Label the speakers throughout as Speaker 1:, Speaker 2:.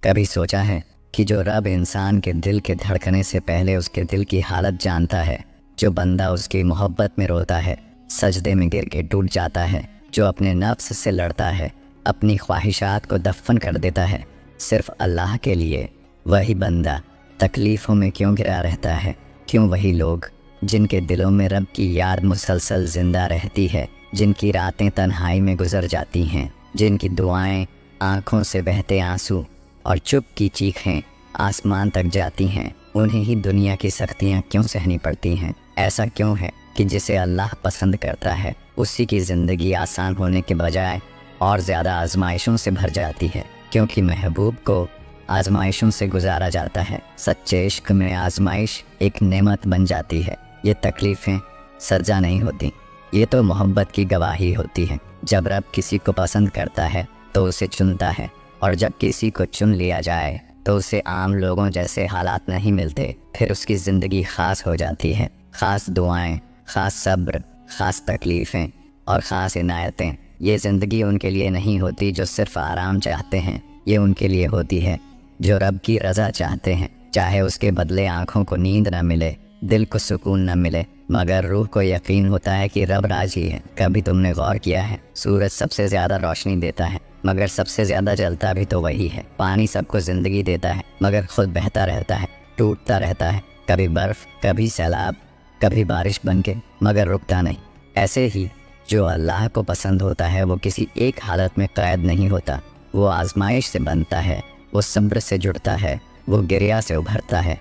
Speaker 1: کبھی سوچا ہے کہ جو رب انسان کے دل کے دھڑکنے سے پہلے اس کے دل کی حالت جانتا ہے، جو بندہ اس کی محبت میں روتا ہے، سجدے میں گر کے ٹوٹ جاتا ہے، جو اپنے نفس سے لڑتا ہے، اپنی خواہشات کو دفن کر دیتا ہے صرف اللہ کے لیے، وہی بندہ تکلیفوں میں کیوں گھرا رہتا ہے؟ کیوں وہی لوگ جن کے دلوں میں رب کی یاد مسلسل زندہ رہتی ہے، جن کی راتیں تنہائی میں گزر جاتی ہیں، جن کی دعائیں آنکھوں سے بہتے آنسو اور چپ کی چیخیں آسمان تک جاتی ہیں، انہیں ہی دنیا کی سختیاں کیوں سہنی پڑتی ہیں؟ ایسا کیوں ہے کہ جسے اللہ پسند کرتا ہے اسی کی زندگی آسان ہونے کے بجائے اور زیادہ آزمائشوں سے بھر جاتی ہے؟ کیونکہ محبوب کو آزمائشوں سے گزارا جاتا ہے۔ سچے عشق میں آزمائش ایک نعمت بن جاتی ہے۔ یہ تکلیفیں سزا نہیں ہوتی، یہ تو محبت کی گواہی ہوتی ہے۔ جب رب کسی کو پسند کرتا ہے تو اسے چنتا ہے، اور جب کسی کو چن لیا جائے تو اسے عام لوگوں جیسے حالات نہیں ملتے، پھر اس کی زندگی خاص ہو جاتی ہے۔ خاص دعائیں، خاص صبر، خاص تکلیفیں اور خاص عنایتیں۔ یہ زندگی ان کے لیے نہیں ہوتی جو صرف آرام چاہتے ہیں، یہ ان کے لیے ہوتی ہے جو رب کی رضا چاہتے ہیں، چاہے اس کے بدلے آنکھوں کو نیند نہ ملے، دل کو سکون نہ ملے، مگر روح کو یقین ہوتا ہے کہ رب راضی ہے۔ کبھی تم نے غور کیا ہے، سورج سب سے زیادہ روشنی دیتا ہے مگر سب سے زیادہ جلتا بھی تو وہی ہے۔ پانی سب کو زندگی دیتا ہے مگر خود بہتا رہتا ہے، ٹوٹتا رہتا ہے، کبھی برف، کبھی سیلاب، کبھی بارش بن کے، مگر رکتا نہیں۔ ایسے ہی جو اللہ کو پسند ہوتا ہے وہ کسی ایک حالت میں قید نہیں ہوتا، وہ آزمائش سے بنتا ہے، وہ صبر سے جڑتا ہے، وہ گریا سے ابھرتا ہے۔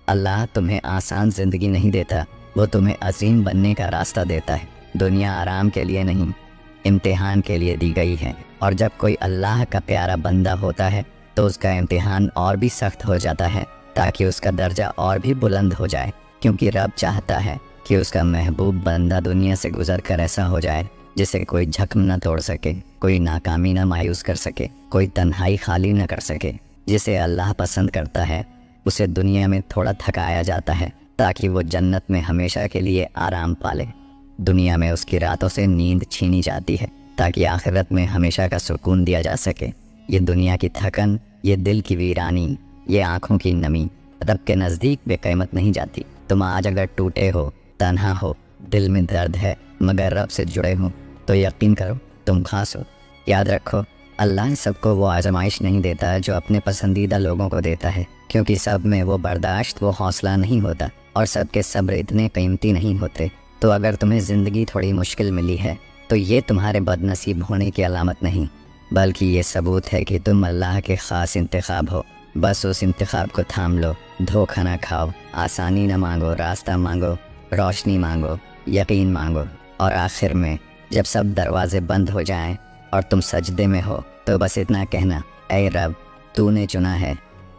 Speaker 1: اللہ تمہیں آسان زندگی نہیں دیتا، وہ تمہیں عظیم بننے کا راستہ دیتا ہے۔ دنیا آرام کے لیے نہیں، امتحان کے لیے دی گئی ہے، اور جب کوئی اللہ کا پیارا بندہ ہوتا ہے تو اس کا امتحان اور بھی سخت ہو جاتا ہے تاکہ اس کا درجہ اور بھی بلند ہو جائے، کیونکہ رب چاہتا ہے کہ اس کا محبوب بندہ دنیا سے گزر کر ایسا ہو جائے جسے کوئی جھکم نہ توڑ سکے، کوئی ناکامی نہ مایوس کر سکے، کوئی تنہائی خالی نہ کر سکے۔ جسے اللہ پسند کرتا ہے اسے دنیا میں تھوڑا تھکایا جاتا ہے تاکہ وہ جنت میں ہمیشہ کے لیے آرام پالے۔ دنیا میں اس کی راتوں سے نیند چھینی جاتی ہے تاکہ آخرت میں ہمیشہ کا سکون دیا جا سکے۔ یہ دنیا کی تھکن، یہ دل کی ویرانی، یہ آنکھوں کی نمی رب کے نزدیک بے قیمت نہیں جاتی۔ تم آج اگر ٹوٹے ہو، تنہا ہو، دل میں درد ہے، مگر رب سے جڑے ہو تو یقین کرو تم خاص ہو۔ یاد رکھو، اللہ سب کو وہ آزمائش نہیں دیتا جو اپنے پسندیدہ لوگوں کو دیتا ہے، کیونکہ سب میں وہ برداشت، وہ حوصلہ نہیں ہوتا، اور سب کے صبر اتنے قیمتی نہیں ہوتے۔ تو اگر تمہیں زندگی تھوڑی مشکل ملی ہے تو یہ تمہارے بد نصیب ہونے کی علامت نہیں، بلکہ یہ ثبوت ہے کہ تم اللہ کے خاص انتخاب ہو۔ بس اس انتخاب کو تھام لو، دھوکہ نہ کھاؤ، آسانی نہ مانگو، راستہ مانگو، روشنی مانگو، یقین مانگو، اور آخر میں جب سب دروازے بند ہو جائیں اور تم سجدے میں ہو تو بس اتنا کہنا، اے رب، تو نے چنا ہے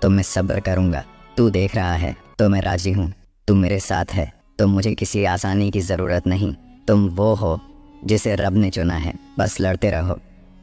Speaker 1: تو میں صبر کروں گا، تو دیکھ رہا ہے تو میں راضی ہوں، تو میرے ساتھ ہے تو مجھے کسی آسانی کی ضرورت نہیں۔ تم وہ ہو جسے رب نے چنا ہے، بس لڑتے رہو،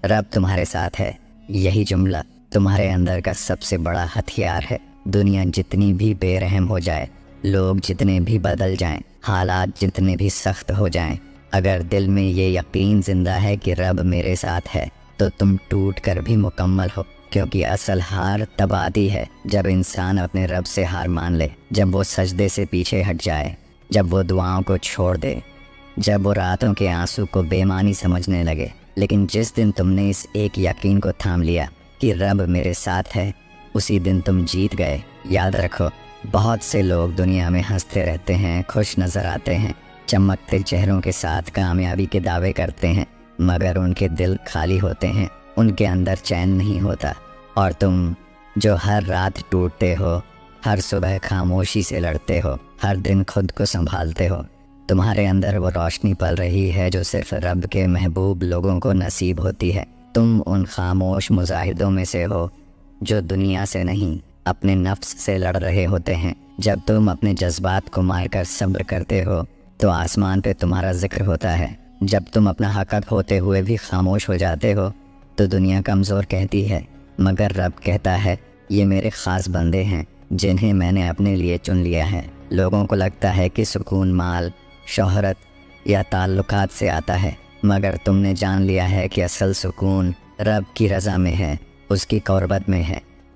Speaker 1: رب تمہارے ساتھ ہے۔ یہی جملہ تمہارے اندر کا سب سے بڑا ہتھیار ہے۔ دنیا جتنی بھی بے رحم ہو جائے، لوگ جتنے بھی بدل جائیں، حالات جتنے بھی سخت ہو جائیں، اگر دل میں یہ یقین زندہ ہے کہ رب میرے ساتھ ہے تو تم ٹوٹ کر بھی مکمل ہو، کیونکہ اصل ہار تب آتی ہے جب انسان اپنے رب سے ہار مان لے، جب وہ سجدے سے پیچھے ہٹ جائے، جب وہ دعاؤں کو چھوڑ دے، جب وہ راتوں کے آنسو کو بے معنی سمجھنے لگے۔ لیکن جس دن تم نے اس ایک یقین کو تھام لیا کہ رب میرے ساتھ ہے، اسی دن تم جیت گئے۔ یاد رکھو، بہت سے لوگ دنیا میں ہنستے رہتے ہیں، خوش نظر آتے ہیں، چمکتے چہروں کے ساتھ کامیابی کے دعوے کرتے ہیں، مگر ان کے دل خالی ہوتے ہیں، ان کے اندر چین نہیں ہوتا۔ اور تم جو ہر رات ٹوٹتے ہو، ہر صبح خاموشی سے لڑتے ہو، ہر دن خود کو سنبھالتے ہو، تمہارے اندر وہ روشنی پل رہی ہے جو صرف رب کے محبوب لوگوں کو نصیب ہوتی ہے۔ تم ان خاموش مجاہدوں میں سے ہو جو دنیا سے نہیں، اپنے نفس سے لڑ رہے ہوتے ہیں۔ جب تم اپنے جذبات کو مار کر صبر کرتے ہو تو آسمان پہ تمہارا ذکر ہوتا ہے۔ جب تم اپنا حق ہوتے ہوئے بھی خاموش ہو جاتے ہو تو دنیا کمزور کہتی ہے، مگر رب کہتا ہے، یہ میرے خاص بندے ہیں جنہیں میں نے اپنے لیے چن لیا ہے۔ لوگوں کو لگتا ہے کہ سکون مال، شہرت یا تعلقات سے آتا ہے، مگر تم نے جان لیا ہے کہ اصل سکون رب کی رضا میں ہے، اس کی قربت میں ہے۔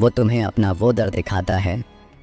Speaker 1: وہ تمہیں اپنا وہ در دکھاتا ہے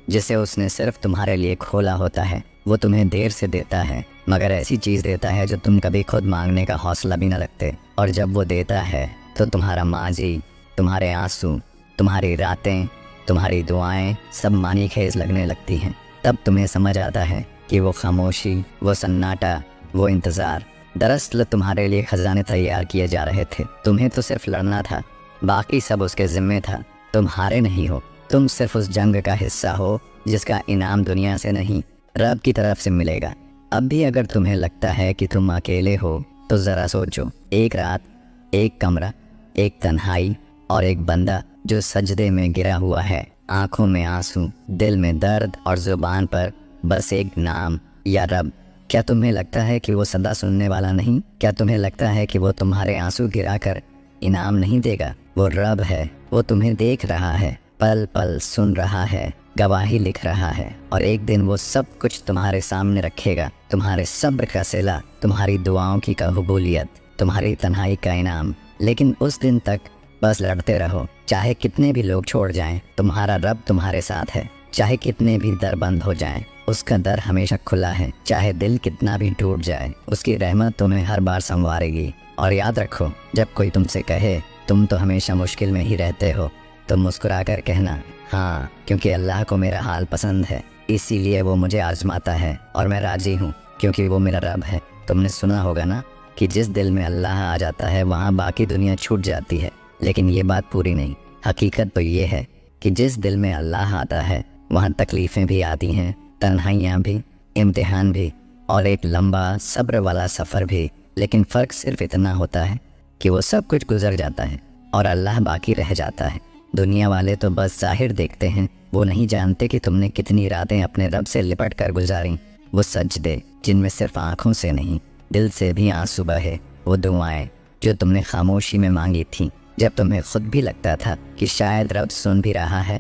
Speaker 1: جسے اس نے صرف تمہارے لیے کھولا ہوتا ہے۔ وہ تمہیں دیر سے دیتا ہے، مگر ایسی چیز دیتا ہے جو تم کبھی خود مانگنے کا حوصلہ بھی نہ رکھتے، اور جب وہ دیتا ہے تو تمہارا ماضی، تمہارے آنسو، تمہاری راتیں، تمہاری دعائیں سب معنی خیز لگنے لگتی ہیں۔ تب تمہیں سمجھ آتا ہے کہ وہ خاموشی، وہ سناٹا، وہ انتظار دراصل تمہارے لیے خزانے تیار کیے جا رہے تھے۔ تمہیں تو صرف لڑنا تھا، باقی سب اس کے ذمے تھا۔ تم ہارے نہیں ہو، تم صرف اس جنگ کا حصہ ہو جس کا انعام دنیا سے نہیں، رب کی طرف سے ملے گا۔ اب بھی اگر تمہیں لگتا ہے کہ تم اکیلے ہو تو ذرا سوچو، ایک رات، ایک کمرہ، ایک تنہائی اور ایک بندہ جو سجدے میں گرا ہوا ہے، آنکھوں میں آنسو، دل میں درد اور زبان پر بس ایک نام، یا رب۔ کیا تمہیں لگتا ہے کہ وہ صدا سننے والا نہیں؟ کیا تمہیں لگتا ہے کہ وہ تمہارے آنسو گرا کر انعام نہیں دے گا؟ وہ رب ہے، وہ تمہیں دیکھ رہا ہے، پل پل سن رہا ہے، گواہی لکھ رہا ہے، اور ایک دن وہ سب کچھ تمہارے سامنے رکھے گا۔ تمہارے صبر کا صلہ، تمہاری دعاؤں کی قبولیت، تمہاری تنہائی کا انعام۔ لیکن اس دن تک بس لڑتے رہو، چاہے کتنے بھی لوگ چھوڑ جائیں، تمہارا رب تمہارے ساتھ ہے۔ چاہے کتنے بھی در بند ہو جائیں، اس کا در ہمیشہ کھلا ہے۔ چاہے دل کتنا بھی ٹوٹ جائے، اس کی رحمت تمہیں ہر بار سنوارے گی۔ اور یاد رکھو، جب کوئی تم سے کہے تم تو ہمیشہ مشکل میں ہی رہتے ہو، تو مسکرا کر کہنا، ہاں، کیونکہ اللہ کو میرا حال پسند ہے، اسی لیے وہ مجھے آزماتا ہے، اور میں راضی ہوں کیونکہ وہ میرا رب ہے۔ تم نے سنا ہوگا نا کہ جس دل میں اللہ آ جاتا ہے وہاں باقی دنیا چھوٹ جاتی ہے، لیکن یہ بات پوری نہیں۔ حقیقت تو یہ ہے کہ جس دل میں اللہ آتا ہے وہاں تکلیفیں بھی آتی ہیں، تنہائیاں بھی، امتحان بھی، اور ایک لمبا صبر والا سفر بھی۔ لیکن فرق صرف اتنا ہوتا ہے کہ وہ سب کچھ گزر جاتا ہے اور اللہ باقی رہ جاتا ہے۔ دنیا والے تو بس ظاہر دیکھتے ہیں، وہ نہیں جانتے کہ تم نے کتنی راتیں اپنے رب سے لپٹ کر گزاریں، وہ سجدے جن میں صرف آنکھوں سے نہیں دل سے بھی آنسو بہے، وہ دعائیں جو تم نے خاموشی میں مانگی تھیں، جب تمہیں خود بھی لگتا تھا کہ شاید رب سن بھی رہا ہے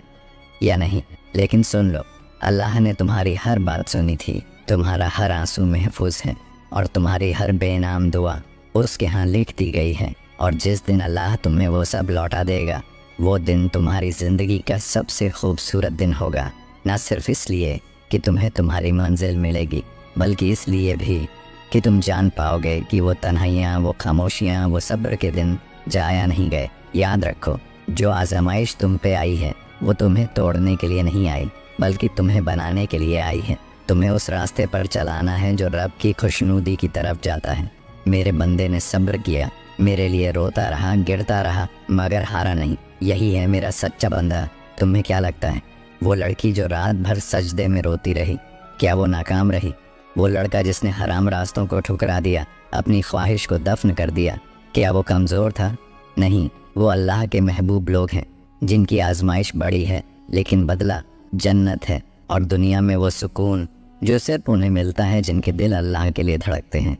Speaker 1: یا نہیں۔ لیکن سن لو، اللہ نے تمہاری ہر بات سنی تھی، تمہارا ہر آنسو محفوظ ہے، اور تمہاری ہر بے نام دعا اس کے ہاں لکھ دی گئی ہے۔ اور جس دن اللہ تمہیں وہ سب لوٹا دے گا، وہ دن تمہاری زندگی کا سب سے خوبصورت دن ہوگا، نہ صرف اس لیے کہ تمہیں تمہاری منزل ملے گی، بلکہ اس لیے بھی کہ تم جان پاؤ گے کہ وہ تنہائیاں، وہ خاموشیاں، وہ صبر کے دن جایا نہیں گئے۔ یاد رکھو، جو آزمائش تم پہ آئی ہے وہ تمہیں توڑنے کے لیے نہیں آئی، بلکہ تمہیں بنانے کے لیے آئی ہے۔ تمہیں اس راستے پر چلانا ہے جو رب کی خوشنودی کی طرف جاتا ہے۔ میرے بندے نے صبر کیا، میرے لیے روتا رہا، گرتا رہا، مگر ہارا نہیں۔ یہی ہے میرا سچا بندہ۔ تمہیں کیا لگتا ہے وہ لڑکی جو رات بھر سجدے میں روتی رہی، کیا وہ ناکام رہی؟ وہ لڑکا جس نے حرام راستوں کو ٹھکرا دیا، اپنی خواہش کو دفن کر دیا، کیا وہ کمزور تھا؟ نہیں، وہ اللہ کے محبوب لوگ ہیں جن کی آزمائش بڑی ہے لیکن بدلہ جنت ہے، اور دنیا میں وہ سکون جو صرف انہیں ملتا ہے جن کے دل اللہ کے لیے دھڑکتے ہیں۔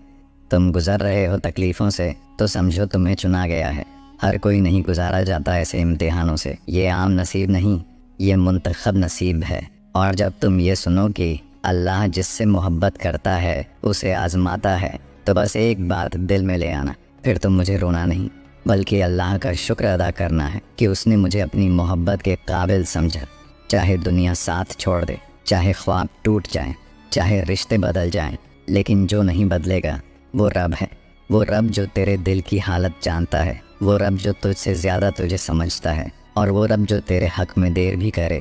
Speaker 1: تم گزر رہے ہو تکلیفوں سے تو سمجھو تمہیں چنا گیا ہے۔ ہر کوئی نہیں گزارا جاتا ایسے امتحانوں سے، یہ عام نصیب نہیں، یہ منتخب نصیب ہے۔ اور جب تم یہ سنو کہ اللہ جس سے محبت کرتا ہے اسے آزماتا ہے، تو بس ایک بات دل میں لے آنا، پھر تم مجھے رونا نہیں بلکہ اللہ کا شکر ادا کرنا ہے کہ اس نے مجھے اپنی محبت کے قابل سمجھا۔ چاہے دنیا ساتھ چھوڑ دے، چاہے خواب ٹوٹ جائیں، چاہے رشتے بدل جائیں، لیکن جو نہیں بدلے گا وہ رب ہے۔ وہ رب جو تیرے دل کی حالت جانتا ہے، وہ رب جو تجھ سے زیادہ تجھے سمجھتا ہے، اور وہ رب جو تیرے حق میں دیر بھی کرے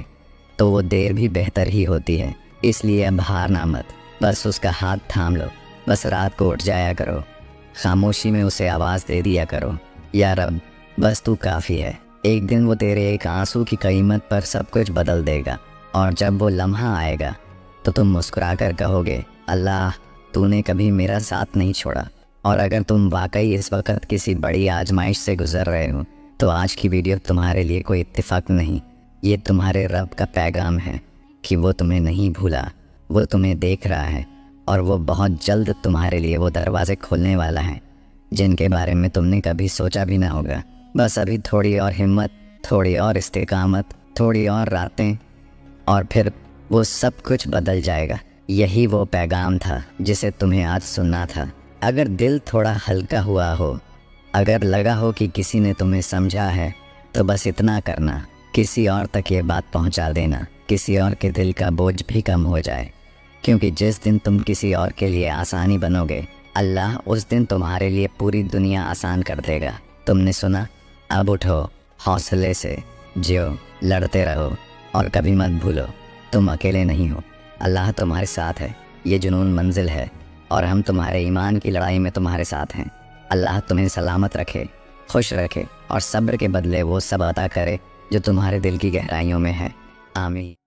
Speaker 1: تو وہ دیر بھی بہتر ہی ہوتی ہے۔ اس لیے اب ہارنا مت، بس اس کا ہاتھ تھام لو، بس رات کو اٹھ جایا کرو، خاموشی میں اسے آواز دے دیا کرو، یا رب بس تو کافی ہے۔ ایک دن وہ تیرے ایک آنسو کی قیمت پر سب کچھ بدل دے گا، اور جب وہ لمحہ آئے گا تو تم مسکرا کر کہو گے، اللہ تو نے کبھی میرا ساتھ نہیں چھوڑا۔ اور اگر تم واقعی اس وقت کسی بڑی آزمائش سے گزر رہے ہو تو آج کی ویڈیو تمہارے لیے کوئی اتفاق نہیں، یہ تمہارے رب کا پیغام ہے کہ وہ تمہیں نہیں بھولا، وہ تمہیں دیکھ رہا ہے، اور وہ بہت جلد تمہارے لیے وہ دروازے کھولنے والا ہے جن کے بارے میں تم نے کبھی سوچا بھی نہ ہوگا۔ بس ابھی تھوڑی اور ہمت، تھوڑی اور استقامت، تھوڑی اور راتیں، اور پھر وہ سب کچھ بدل جائے گا۔ یہی وہ پیغام تھا جسے تمہیں آج سننا تھا۔ اگر دل تھوڑا ہلکا ہوا ہو، اگر لگا ہو کہ کسی نے تمہیں سمجھا ہے، تو بس اتنا کرنا کسی اور تک یہ بات پہنچا دینا، کسی اور کے دل کا بوجھ بھی کم ہو جائے، کیونکہ جس دن تم کسی اور کے لیے آسانی بنو گے، اللہ اس دن تمہارے لیے پوری دنیا آسان کر دے گا۔ تم نے سنا، اب اٹھو، حوصلے سے جیو، لڑتے رہو، اور کبھی مت بھولو تم اکیلے نہیں ہو، اللہ تمہارے ساتھ ہے۔ یہ جنون منزل ہے اور ہم تمہارے ایمان کی لڑائی میں تمہارے ساتھ ہیں۔ اللہ تمہیں سلامت رکھے، خوش رکھے، اور صبر کے بدلے وہ سب عطا کرے جو تمہارے دل کی گہرائیوں میں ہے۔ آمین۔